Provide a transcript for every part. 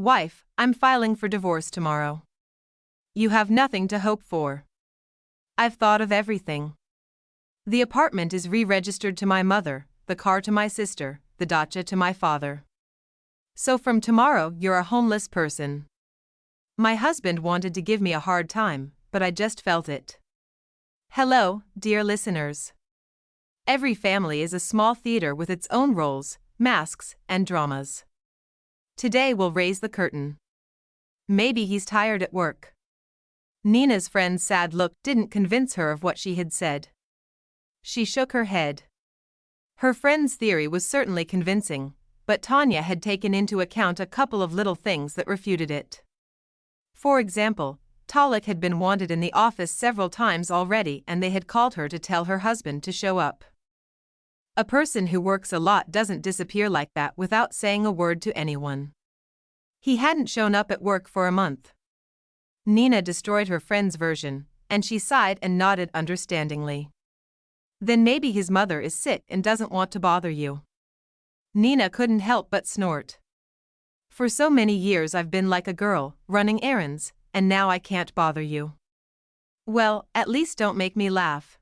Wife, I'm filing for divorce tomorrow. You have nothing to hope for. I've thought of everything. The apartment is re-registered to my mother, the car to my sister, the dacha to my father. So from tomorrow you're a homeless person. My husband wanted to give me a hard time, but I just felt it. Hello, dear listeners. Every family is a small theater with its own roles, masks, and dramas. Today we'll raise the curtain. Maybe he's tired at work. Nina's friend's sad look didn't convince her of what she had said. She shook her head. Her friend's theory was certainly convincing, but Tanya had taken into account a couple of little things that refuted it. For example, Talik had been wanted in the office several times already and they had called her to tell her husband to show up. A person who works a lot doesn't disappear like that without saying a word to anyone. He hadn't shown up at work for a month. Nina destroyed her friend's version, and she sighed and nodded understandingly. Then maybe his mother is sick and doesn't want to bother you. Nina couldn't help but snort. For so many years I've been like a girl, running errands, and now I can't bother you. Well, at least don't make me laugh.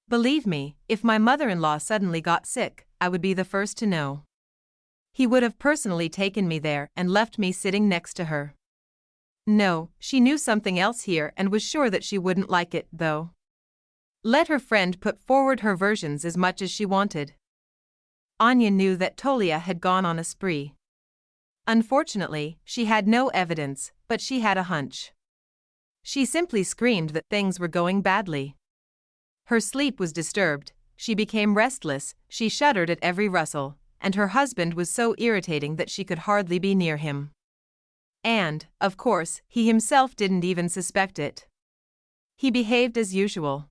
Believe me, if my mother-in-law suddenly got sick, I would be the first to know. He would have personally taken me there and left me sitting next to her. No, she knew something else here and was sure that she wouldn't like it, though. Let her friend put forward her versions as much as she wanted. Anya knew that Tolia had gone on a spree. Unfortunately, she had no evidence, but she had a hunch. She simply screamed that things were going badly. Her sleep was disturbed, she became restless, she shuddered at every rustle, and her husband was so irritating that she could hardly be near him. And, of course, he himself didn't even suspect it. He behaved as usual.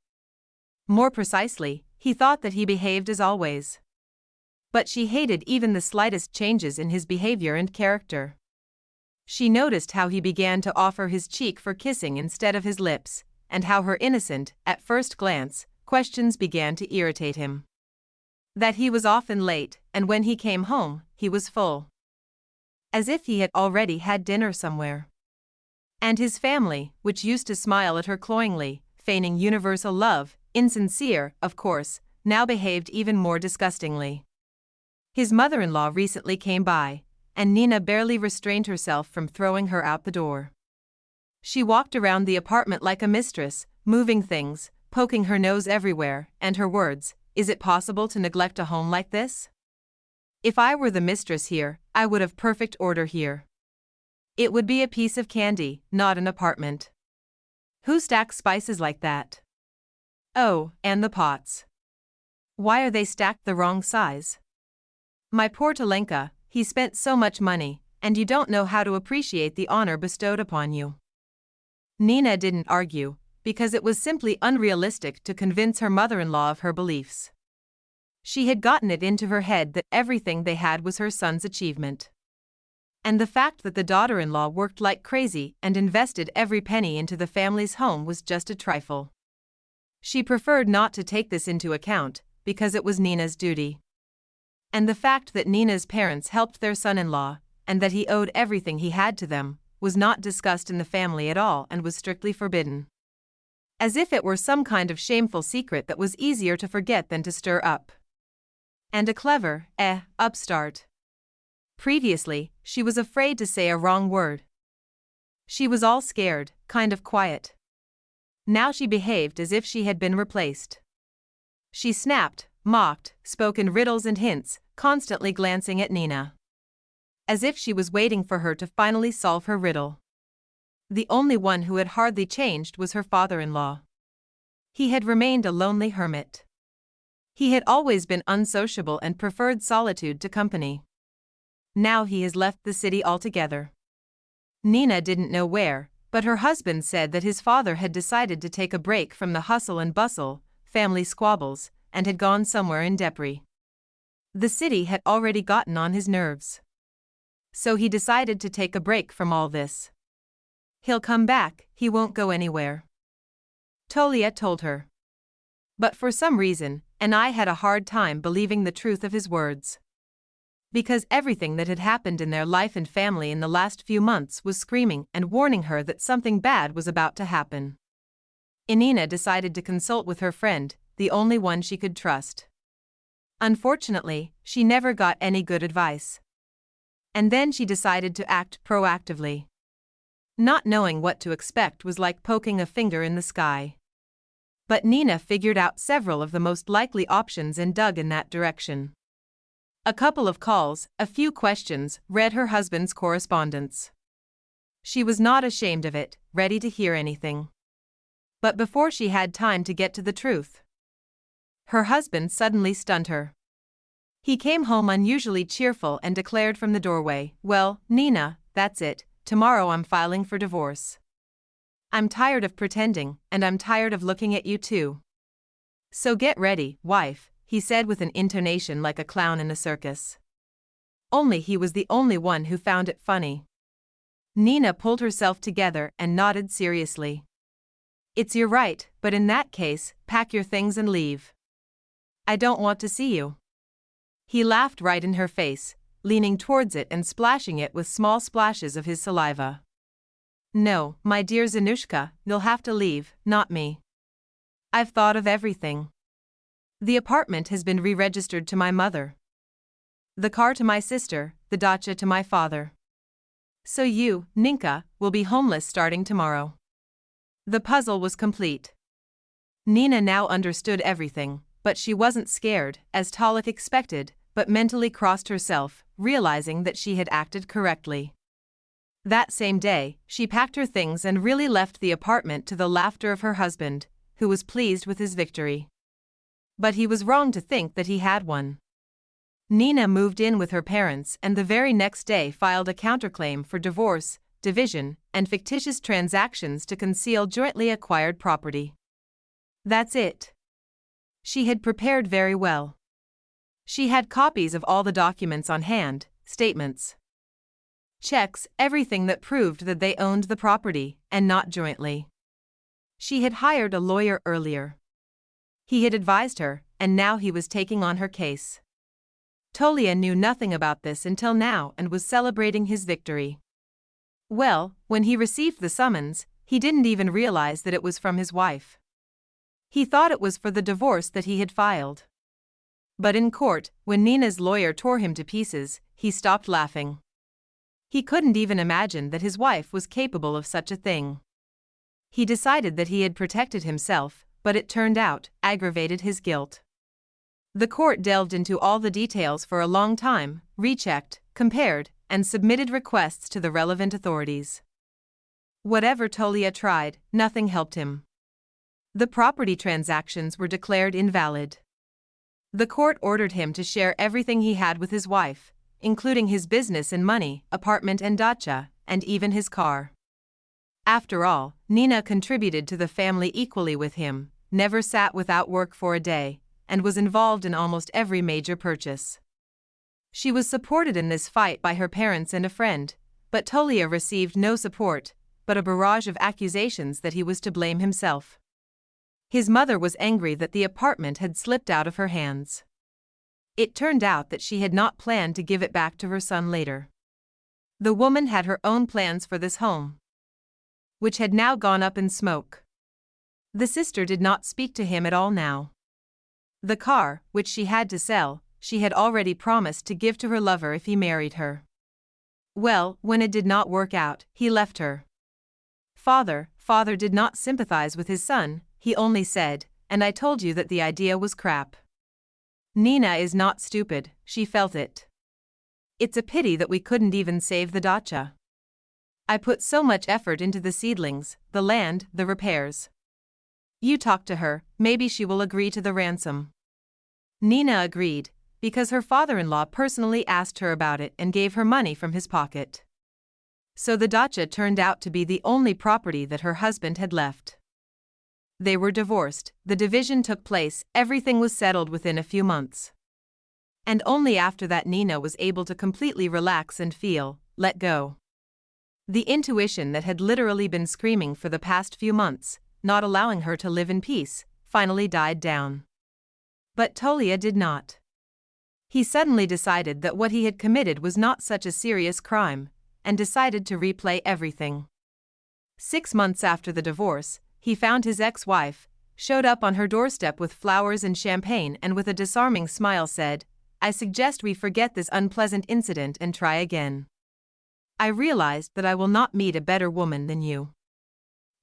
More precisely, he thought that he behaved as always. But she hated even the slightest changes in his behavior and character. She noticed how he began to offer his cheek for kissing instead of his lips, and how her innocent, at first glance, questions began to irritate him. That he was often late, and when he came home, he was full. As if he had already had dinner somewhere. And his family, which used to smile at her cloyingly, feigning universal love, insincere, of course, now behaved even more disgustingly. His mother-in-law recently came by, and Nina barely restrained herself from throwing her out the door. She walked around the apartment like a mistress, moving things, poking her nose everywhere, and her words, "Is it possible to neglect a home like this? If I were the mistress here, I would have perfect order here. It would be a piece of candy, not an apartment. Who stacks spices like that? Oh, and the pots. Why are they stacked the wrong size? My poor Talenka, he spent so much money, and you don't know how to appreciate the honor bestowed upon you." Nina didn't argue, because it was simply unrealistic to convince her mother-in-law of her beliefs. She had gotten it into her head that everything they had was her son's achievement. And the fact that the daughter-in-law worked like crazy and invested every penny into the family's home was just a trifle. She preferred not to take this into account, because it was Nina's duty. And the fact that Nina's parents helped their son-in-law, and that he owed everything he had to them, was not discussed in the family at all and was strictly forbidden. As if it were some kind of shameful secret that was easier to forget than to stir up. And a clever, upstart. Previously, she was afraid to say a wrong word. She was all scared, kind of quiet. Now she behaved as if she had been replaced. She snapped, mocked, spoke in riddles and hints, constantly glancing at Nina. As if she was waiting for her to finally solve her riddle. The only one who had hardly changed was her father-in-law. He had remained a lonely hermit. He had always been unsociable and preferred solitude to company. Now he has left the city altogether. Nina didn't know where, but her husband said that his father had decided to take a break from the hustle and bustle, family squabbles, and had gone somewhere in Debris. The city had already gotten on his nerves. So he decided to take a break from all this. He'll come back, he won't go anywhere. Tolia told her. But for some reason, and I had a hard time believing the truth of his words. because everything that had happened in their life and family in the last few months was screaming and warning her that something bad was about to happen. Inina decided to consult with her friend, the only one she could trust. Unfortunately, she never got any good advice. And then she decided to act proactively. Not knowing what to expect was like poking a finger in the sky. But Nina figured out several of the most likely options and dug in that direction. A couple of calls, a few questions, read her husband's correspondence. She was not ashamed of it, ready to hear anything. But before she had time to get to the truth, her husband suddenly stunned her. He came home unusually cheerful and declared from the doorway, "Well, Nina, that's it, tomorrow I'm filing for divorce. I'm tired of pretending, and I'm tired of looking at you too. So get ready, wife," he said with an intonation like a clown in a circus. Only he was the only one who found it funny. Nina pulled herself together and nodded seriously. "It's your right, but in that case, pack your things and leave. I don't want to see you." He laughed right in her face, leaning towards it and splashing it with small splashes of his saliva. "No, my dear Zanushka, you'll have to leave, not me. I've thought of everything. The apartment has been re-registered to my mother. The car to my sister, the dacha to my father. So you, Ninka, will be homeless starting tomorrow." The puzzle was complete. Nina now understood everything, but she wasn't scared, as Talik expected, but mentally crossed herself, realizing that she had acted correctly. That same day, she packed her things and really left the apartment to the laughter of her husband, who was pleased with his victory. But he was wrong to think that he had one. Nina moved in with her parents and the very next day filed a counterclaim for divorce, division, and fictitious transactions to conceal jointly acquired property. That's it. She had prepared very well. She had copies of all the documents on hand, statements, checks, everything that proved that they owned the property, and not jointly. She had hired a lawyer earlier. He had advised her, and now he was taking on her case. Tolia knew nothing about this until now and was celebrating his victory. Well, when he received the summons, he didn't even realize that it was from his wife. He thought it was for the divorce that he had filed. But in court, when Nina's lawyer tore him to pieces, he stopped laughing. He couldn't even imagine that his wife was capable of such a thing. He decided that he had protected himself, but it turned out, aggravated his guilt. The court delved into all the details for a long time, rechecked, compared, and submitted requests to the relevant authorities. Whatever Tolia tried, nothing helped him. The property transactions were declared invalid. The court ordered him to share everything he had with his wife, including his business and money, apartment and dacha, and even his car. After all, Nina contributed to the family equally with him, never sat without work for a day, and was involved in almost every major purchase. She was supported in this fight by her parents and a friend, but Tolia received no support, but a barrage of accusations that he was to blame himself. His mother was angry that the apartment had slipped out of her hands. It turned out that she had not planned to give it back to her son later. The woman had her own plans for this home, which had now gone up in smoke. The sister did not speak to him at all now. The car, which she had to sell, she had already promised to give to her lover if he married her. Well, when it did not work out, he left her. Father did not sympathize with his son, he only said, "And I told you that the idea was crap." Nina is not stupid, she felt it. It's a pity that we couldn't even save the dacha. I put so much effort into the seedlings, the land, the repairs. You talk to her, maybe she will agree to the ransom. Nina agreed, because her father-in-law personally asked her about it and gave her money from his pocket. So the dacha turned out to be the only property that her husband had left. They were divorced, the division took place, everything was settled within a few months. And only after that Nina was able to completely relax and feel, let go. The intuition that had literally been screaming for the past few months, not allowing her to live in peace, finally died down. But Tolia did not. He suddenly decided that what he had committed was not such a serious crime, and decided to replay everything. 6 months after the divorce, he found his ex-wife, showed up on her doorstep with flowers and champagne, and with a disarming smile said, "I suggest we forget this unpleasant incident and try again. I realized that I will not meet a better woman than you.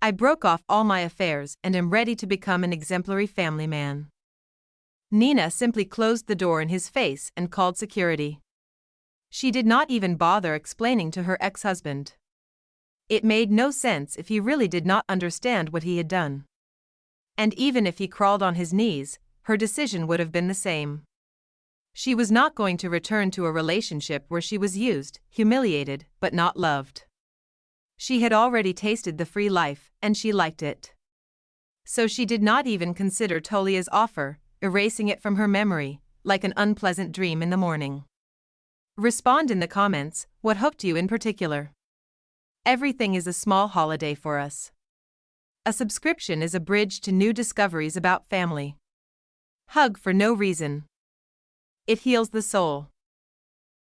I broke off all my affairs and am ready to become an exemplary family man." Nina simply closed the door in his face and called security. She did not even bother explaining to her ex-husband. It made no sense if he really did not understand what he had done. And even if he crawled on his knees, her decision would have been the same. She was not going to return to a relationship where she was used, humiliated, but not loved. She had already tasted the free life, and she liked it. So she did not even consider Tolia's offer, erasing it from her memory, like an unpleasant dream in the morning. Respond in the comments, what hooked you in particular? Everything is a small holiday for us. A subscription is a bridge to new discoveries about family. Hug for no reason. It heals the soul.